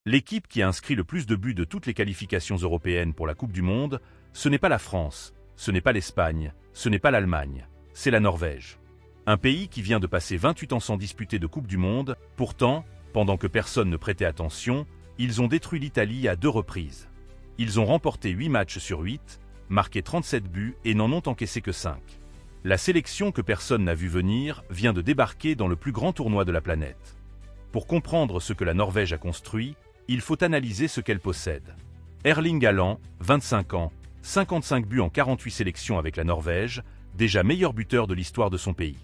L'équipe qui a inscrit le plus de buts de toutes les qualifications européennes pour la Coupe du Monde, ce n'est pas la France, ce n'est pas l'Espagne, ce n'est pas l'Allemagne, c'est la Norvège. Un pays qui vient de passer 28 ans sans disputer de Coupe du Monde, pourtant, pendant que personne ne prêtait attention, ils ont détruit l'Italie à 2 reprises. Ils ont remporté 8 matchs sur 8, marqué 37 buts et n'en ont encaissé que 5. La sélection que personne n'a vu venir vient de débarquer dans le plus grand tournoi de la planète. Pour comprendre ce que la Norvège a construit, il faut analyser ce qu'elle possède. Erling Haaland, 25 ans, 55 buts en 48 sélections avec la Norvège, déjà meilleur buteur de l'histoire de son pays.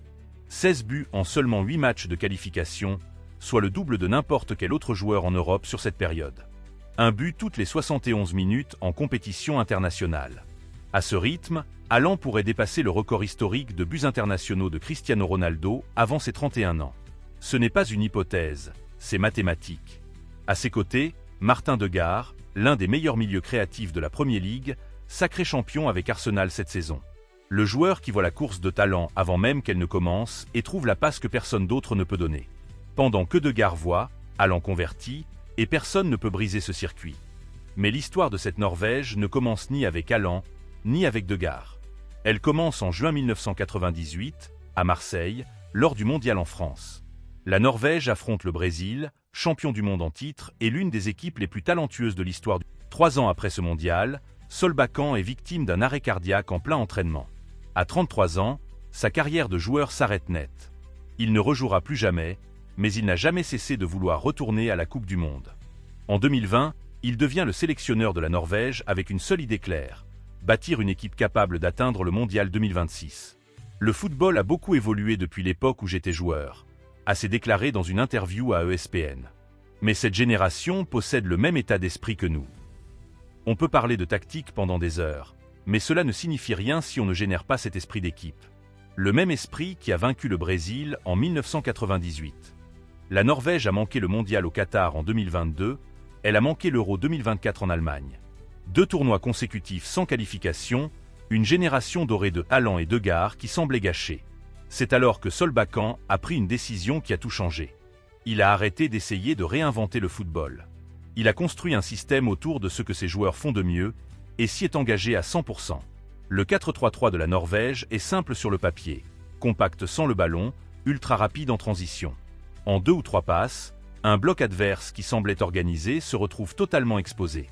16 buts en seulement 8 matchs de qualification, soit le double de n'importe quel autre joueur en Europe sur cette période. Un but toutes les 71 minutes en compétition internationale. À ce rythme, Haaland pourrait dépasser le record historique de buts internationaux de Cristiano Ronaldo avant ses 31 ans. Ce n'est pas une hypothèse, c'est mathématique. À ses côtés, Martin Degar, l'un des meilleurs milieux créatifs de la Premier League, sacré champion avec Arsenal cette saison. Le joueur qui voit la course de talent avant même qu'elle ne commence et trouve la passe que personne d'autre ne peut donner. Pendant que Degar voit, Haaland convertit, et personne ne peut briser ce circuit. Mais l'histoire de cette Norvège ne commence ni avec Haaland, ni avec Degar. Elle commence en juin 1998, à Marseille, lors du Mondial en France. La Norvège affronte le Brésil, champion du monde en titre et l'une des équipes les plus talentueuses de l'histoire. 3 ans après ce Mondial, Solbakken est victime d'un arrêt cardiaque en plein entraînement. À 33 ans, sa carrière de joueur s'arrête net. Il ne rejouera plus jamais, mais il n'a jamais cessé de vouloir retourner à la Coupe du Monde. En 2020, il devient le sélectionneur de la Norvège avec une seule idée claire: bâtir une équipe capable d'atteindre le Mondial 2026. Le football a beaucoup évolué depuis l'époque où j'étais joueur, a-t-il déclaré dans une interview à ESPN. Mais cette génération possède le même état d'esprit que nous. On peut parler de tactique pendant des heures, mais cela ne signifie rien si on ne génère pas cet esprit d'équipe. Le même esprit qui a vaincu le Brésil en 1998. La Norvège a manqué le mondial au Qatar en 2022, elle a manqué l'Euro 2024 en Allemagne. 2 tournois consécutifs sans qualification, une génération dorée de Haaland et Degar qui semblait gâchée. C'est alors que Solbakken a pris une décision qui a tout changé. Il a arrêté d'essayer de réinventer le football. Il a construit un système autour de ce que ses joueurs font de mieux et s'y est engagé à 100%. Le 4-3-3 de la Norvège est simple sur le papier, compact sans le ballon, ultra rapide en transition. En 2 ou 3 passes, un bloc adverse qui semblait organisé se retrouve totalement exposé.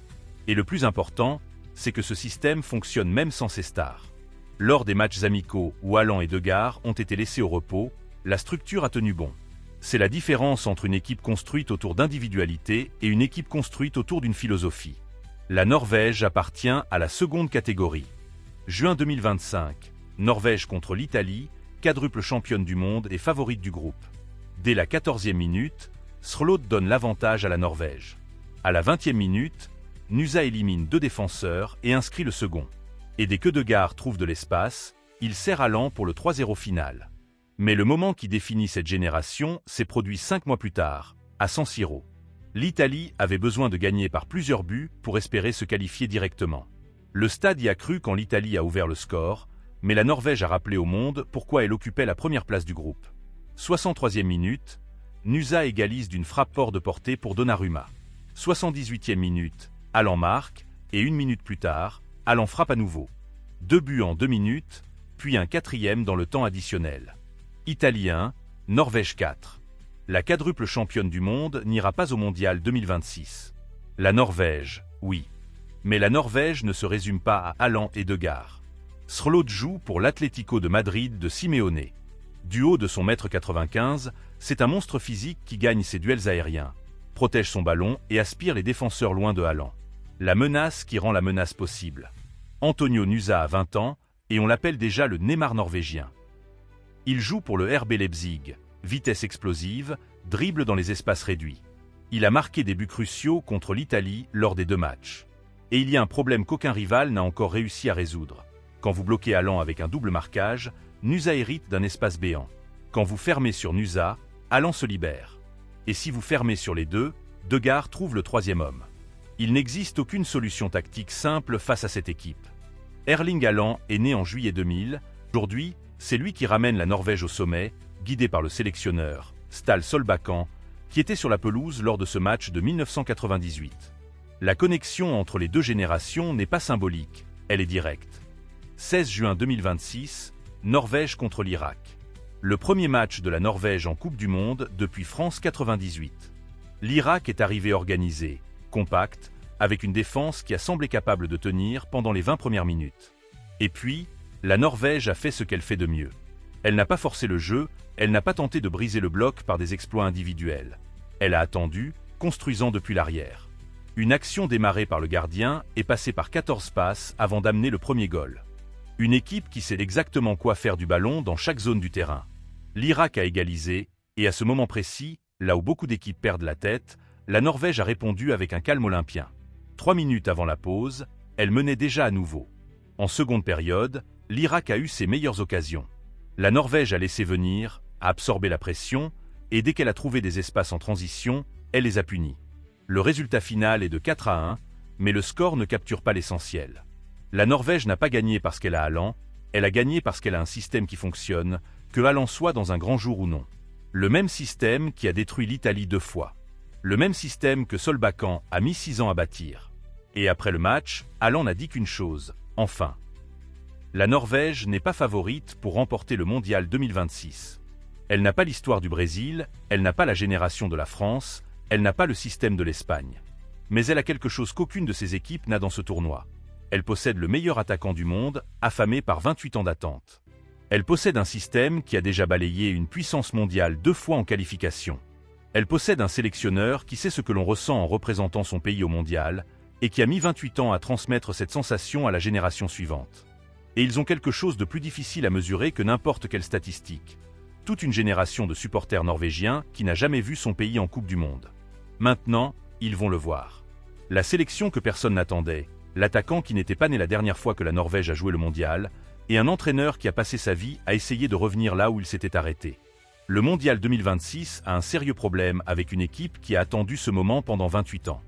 Et le plus important, c'est que ce système fonctionne même sans ses stars. Lors des matchs amicaux où Haaland et Degar ont été laissés au repos, la structure a tenu bon. C'est la différence entre une équipe construite autour d'individualité et une équipe construite autour d'une philosophie. La Norvège appartient à la seconde catégorie. Juin 2025, Norvège contre l'Italie, quadruple championne du monde et favorite du groupe. Dès la 14e minute, Sørloth donne l'avantage à la Norvège. À la 20e minute, Nusa élimine 2 défenseurs et inscrit le second. Et dès que Degar trouve de l'espace, il sert Haaland pour le 3-0 final. Mais le moment qui définit cette génération s'est produit 5 mois plus tard, à San Siro. L'Italie avait besoin de gagner par plusieurs buts pour espérer se qualifier directement. Le stade y a cru quand l'Italie a ouvert le score, mais la Norvège a rappelé au monde pourquoi elle occupait la première place du groupe. 63e minute, Nusa égalise d'une frappe hors de portée pour Donnarumma. 78e minute, Haaland marque, et 1 minute plus tard, Haaland frappe à nouveau. 2 buts en 2 minutes, puis un 4e dans le temps additionnel. Italie 1, Norvège 4. La quadruple championne du monde n'ira pas au Mondial 2026. La Norvège, oui. Mais la Norvège ne se résume pas à Haaland et Degar. Sørloth joue pour l'Atlético de Madrid de Simeone. Du haut de son 1m95, c'est un monstre physique qui gagne ses duels aériens, protège son ballon et aspire les défenseurs loin de Haaland. La menace qui rend la menace possible. Antonio Nusa a 20 ans et on l'appelle déjà le Neymar norvégien. Il joue pour le RB Leipzig, vitesse explosive, dribble dans les espaces réduits. Il a marqué des buts cruciaux contre l'Italie lors des 2 matchs. Et il y a un problème qu'aucun rival n'a encore réussi à résoudre. Quand vous bloquez Haaland avec un double marquage, Nusa hérite d'un espace béant. Quand vous fermez sur Nusa, Haaland se libère. Et si vous fermez sur les deux, Degar trouve le 3e homme. Il n'existe aucune solution tactique simple face à cette équipe. Erling Haaland est né en juillet 2000. Aujourd'hui, c'est lui qui ramène la Norvège au sommet, guidé par le sélectionneur, Ståle Solbakken, qui était sur la pelouse lors de ce match de 1998. La connexion entre les deux générations n'est pas symbolique, elle est directe. 16 juin 2026, Norvège contre l'Irak. Le premier match de la Norvège en Coupe du Monde depuis France 98. L'Irak est arrivé organisé, compact, avec une défense qui a semblé capable de tenir pendant les 20 premières minutes. Et puis, la Norvège a fait ce qu'elle fait de mieux. Elle n'a pas forcé le jeu, elle n'a pas tenté de briser le bloc par des exploits individuels. Elle a attendu, construisant depuis l'arrière. Une action démarrée par le gardien est passée par 14 passes avant d'amener le premier goal. Une équipe qui sait exactement quoi faire du ballon dans chaque zone du terrain. L'Irak a égalisé, et à ce moment précis, là où beaucoup d'équipes perdent la tête, la Norvège a répondu avec un calme olympien. 3 minutes avant la pause, elle menait déjà à nouveau. En seconde période, l'Irak a eu ses meilleures occasions. La Norvège a laissé venir, a absorbé la pression, et dès qu'elle a trouvé des espaces en transition, elle les a punis. Le résultat final est de 4-1, mais le score ne capture pas l'essentiel. La Norvège n'a pas gagné parce qu'elle a Haaland, elle a gagné parce qu'elle a un système qui fonctionne, que Haaland soit dans un grand jour ou non. Le même système qui a détruit l'Italie 2 fois. Le même système que Solbakken a mis 6 ans à bâtir. Et après le match, Haaland n'a dit qu'une chose, enfin. La Norvège n'est pas favorite pour remporter le Mondial 2026. Elle n'a pas l'histoire du Brésil, elle n'a pas la génération de la France, elle n'a pas le système de l'Espagne. Mais elle a quelque chose qu'aucune de ses équipes n'a dans ce tournoi. Elle possède le meilleur attaquant du monde, affamé par 28 ans d'attente. Elle possède un système qui a déjà balayé une puissance mondiale 2 fois en qualification. Elle possède un sélectionneur qui sait ce que l'on ressent en représentant son pays au mondial, et qui a mis 28 ans à transmettre cette sensation à la génération suivante. Et ils ont quelque chose de plus difficile à mesurer que n'importe quelle statistique. Toute une génération de supporters norvégiens qui n'a jamais vu son pays en Coupe du Monde. Maintenant, ils vont le voir. La sélection que personne n'attendait, l'attaquant qui n'était pas né la dernière fois que la Norvège a joué le mondial, et un entraîneur qui a passé sa vie à essayer de revenir là où il s'était arrêté. Le mondial 2026 a un sérieux problème avec une équipe qui a attendu ce moment pendant 28 ans.